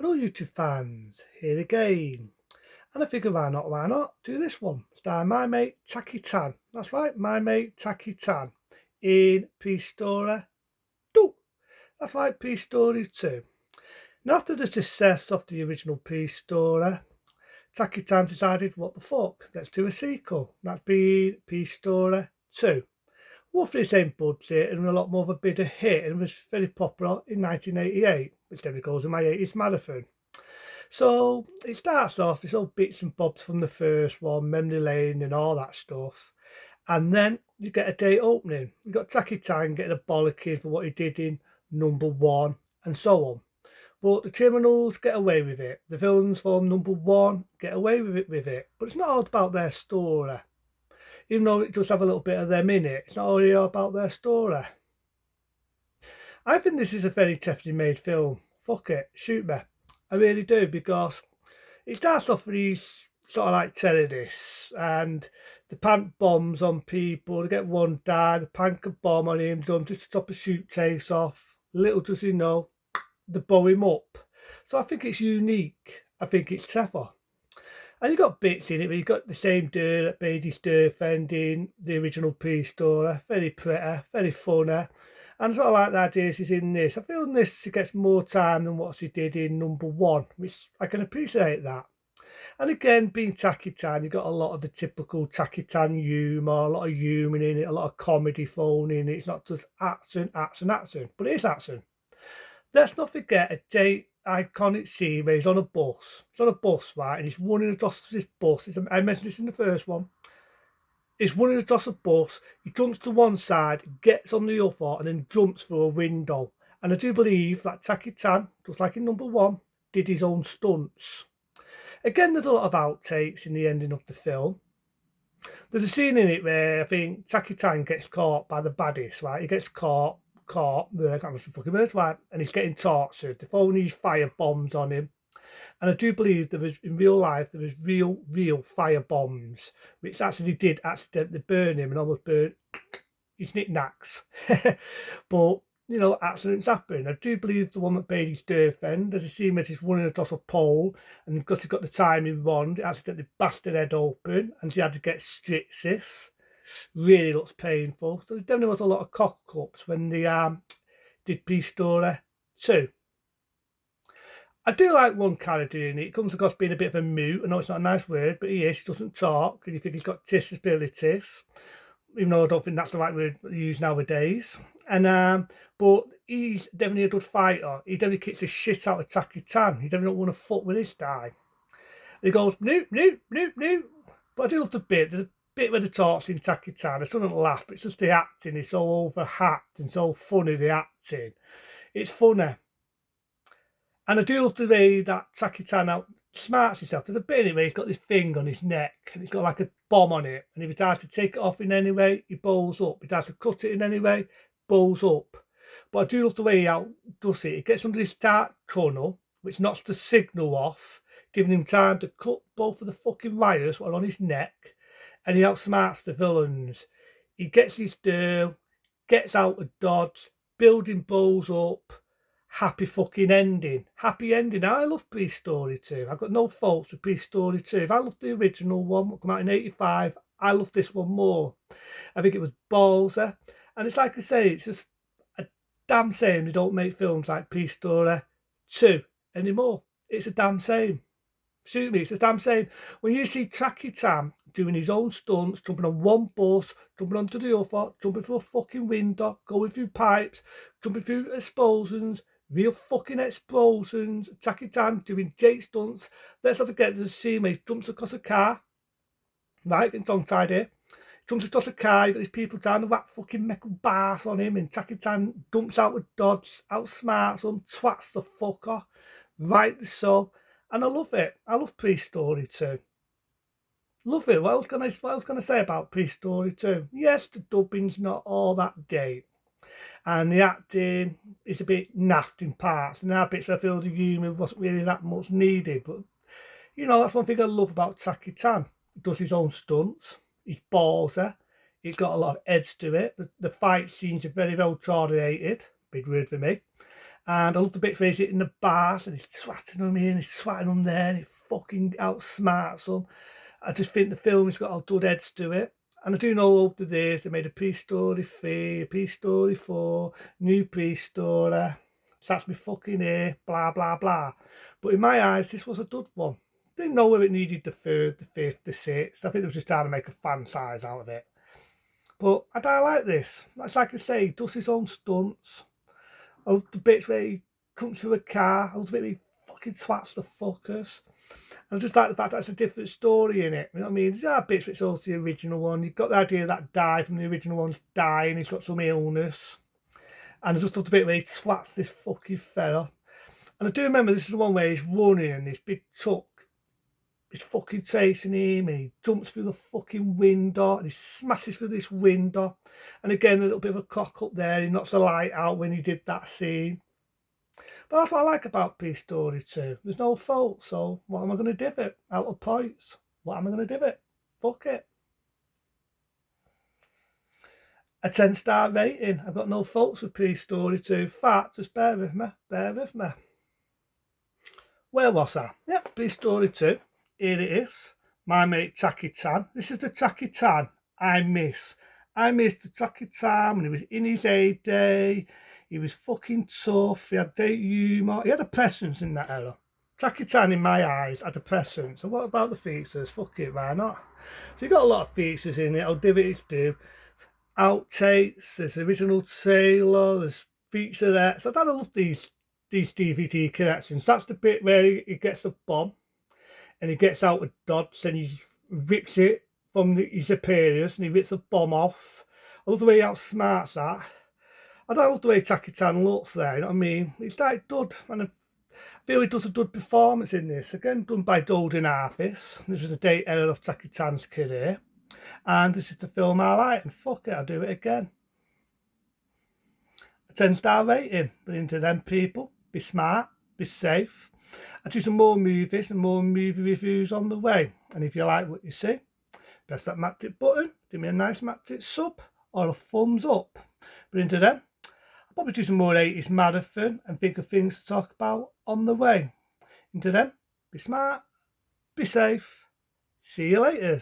Hello YouTube fans, here again. And I figure why not, do this one. Starring my mate Taki Tan. That's right, my mate Taki Tan in Peace Story 2. That's right, Peace Story 2. Now after the success of the original Peace Story, Taki Tan decided, what the fuck, let's do a sequel. That's been Peace Story 2. Roughly the same budget and a lot more of a bigger hit, and was very popular in 1988, which then goes in my 80s marathon. So it starts off, it's all bits and bobs from the first one, memory lane and all that stuff. And then you get a date opening. You got Taki Tan getting a bollocking for what he did in number one and so on. But the criminals get away with it. The villains from number one get away with it. But it's not all about their story. Even though it does have a little bit of them in it, it's not only all about their story. I think this is a very cleverly made film. Fuck it, shoot me. I really do, because it starts off with these sort of like terrorists, and they plant bombs on people. They get one die, they plant a bomb on him, done just to top a suitcase off. Little does he know, they blow him up. So I think it's unique. I think it's clever. And you got bits in it where you got the same girl that made his girlfriend in the original Peace Story. Very pretty, very funny. And sort of like the idea she's in this. I feel in this she gets more time than what she did in number one, which I can appreciate that. And again, being Taki Tan, you've got a lot of the typical Taki Tan humour, a lot of humour in it, a lot of comedy thrown in it. It's not just action, but it is action. Let's not forget a iconic scene where he's on a bus. He's on a bus, right, and he's running across this bus. I mentioned this in the first one. He's running across a bus. He jumps to one side, gets on the other, and then jumps through a window. And I do believe that Taki Tan, just like in number one, did his own stunts. Again, there's a lot of outtakes in the ending of the film. There's a scene in it where I think Taki Tan gets caught by the baddies, right? He gets caught, I can't remember the fucking words, right? And he's getting tortured. They're throwing these fire bombs on him. And I do believe there was, in real life, there was real fire bombs, which actually did accidentally burn him and almost burn his knickknacks. But, you know, accidents happen. I do believe the one that paid his girlfriend, there's a scene where he's running across a pole, and because he got the timing wrong, it accidentally busted her head open, and she had to get stitches. Really looks painful. So there definitely was a lot of cock-ups when they did Peace Story 2. I do like one character in it. It comes across being a bit of a mute. I know it's not a nice word, but he is. He doesn't talk, and you think he's got disabilities, even though I don't think that's the right word to use nowadays. And but he's definitely a good fighter. He definitely kicks the shit out of Taki Tan. He definitely don't want to fuck with this guy. He goes, nope, nope, nope, nope. But I do love the bit where the talks in Taki Tan. I still don't laugh, but it's just the acting. It's so overhacked and so funny, the acting. It's funny. And I do love the way that Taki Tan outsmarts himself. There's a bit in it where he's got this thing on his neck and he's got like a bomb on it. And if he tries to take it off in any way, he bowls up. If he tries to cut it in any way, bowls up. But I do love the way he outdoes it. He gets under this dark tunnel, which knocks the signal off, giving him time to cut both of the fucking wires that are on his neck. And he outsmarts the villains. He gets his dough, gets out of dodge, building bowls up. Happy fucking ending. Happy ending. I love Peace Story 2. I've got no faults with Peace Story 2. If I loved the original one, what came out in 85, I love this one more. I think it was ballsy. And it's like I say, it's just a damn shame they don't make films like Peace Story 2 anymore. It's a damn shame. Shoot me, it's a damn shame. When you see Taki Tan doing his own stunts, jumping on one bus, jumping onto the other, jumping through a fucking window, going through pipes, jumping through explosions, real fucking explosions, Taki Tan doing Jake stunts. Let's not forget there's a scene where he jumps across a car, right, getting tongue-tied here. Jumps across a car, you got these people down the whack fucking metal bars on him, and Taki Tan dumps out with dodge, outsmarts them, twats the fucker, rightly so. And I love it. I love Peace Story 2. Love it. What else can I say about Peace Story 2? Yes, the dubbing's not all that great. And the acting is a bit naff in parts. And there are bits I feel the humour wasn't really that much needed. But, you know, that's one thing I love about Taki Tan. He does his own stunts. He's ballsy. He's got a lot of edge to it. The fight scenes are very well coordinated. Big word for me. And I love the bits where he's hitting the bars and he's swatting them here and he's swatting them there and he fucking outsmarts them. I just think the film has got a good edge to it. And I do know over the days they made a Peace Story 3, a Peace Story 4, new Peace Story, that's me fucking ear, blah, blah, blah. But in my eyes, this was a good one. Didn't know whether it needed the third, the fifth, the sixth. I think it was just trying to make a fan size out of it. But I don't like this. That's like I say, he does his own stunts. I love the bits where he comes through a car. I love the bit where he fucking swats the fuckers. I just like the fact that it's a different story in it. You know what I mean? There are bits which also the original one. You've got the idea that Di from the original one's dying. He's got some illness. And I just love the bit where he swats this fucking fella. And I do remember this is the one where he's running and this big truck is fucking chasing him and he jumps through the fucking window and he smashes through this window. And again, a little bit of a cock up there. He knocks the light out when he did that scene. But that's what I like about Peace Story 2. There's no fault, so what am I going to give it? Out of points. What am I going to give it? Fuck it. A 10-star rating. I've got no faults with Peace Story 2. In fact, just bear with me. Bear with me. Where was I? Yep, Peace Story 2. Here it is. My mate Jackie Chan. This is the Jackie Chan I miss. I miss the Jackie Chan when he was in his heyday. He was fucking tough. He had great humour. He had a presence in that era. Jackie Chan, in my eyes, had a presence. So what about the features? Fuck it, why not? So you got a lot of features in it. I'll give it its due. Outtakes, there's the original trailer, there's featurettes. I don't love these DVD connections. That's the bit where he gets the bomb and he gets out of Dodge and he rips it from his appearance and he rips the bomb off. I love the way he outsmarts that. I don't love the way Jackie Chan looks there, you know what I mean? It's like dud, and I feel he does a good performance in this. Again, done by Golden Harvest. This was a date era of Jackie Chan's career. And this is the film I like, and fuck it, I'll do it again. A 10-star rating, but into them people, be smart, be safe. I'll do some more movies and more movie reviews on the way. And if you like what you see, press that Matic button, give me a nice Matic sub or a thumbs up. But into them, I'll probably do some more 80s marathon and think of things to talk about on the way. Into them, be smart, be safe. See you later.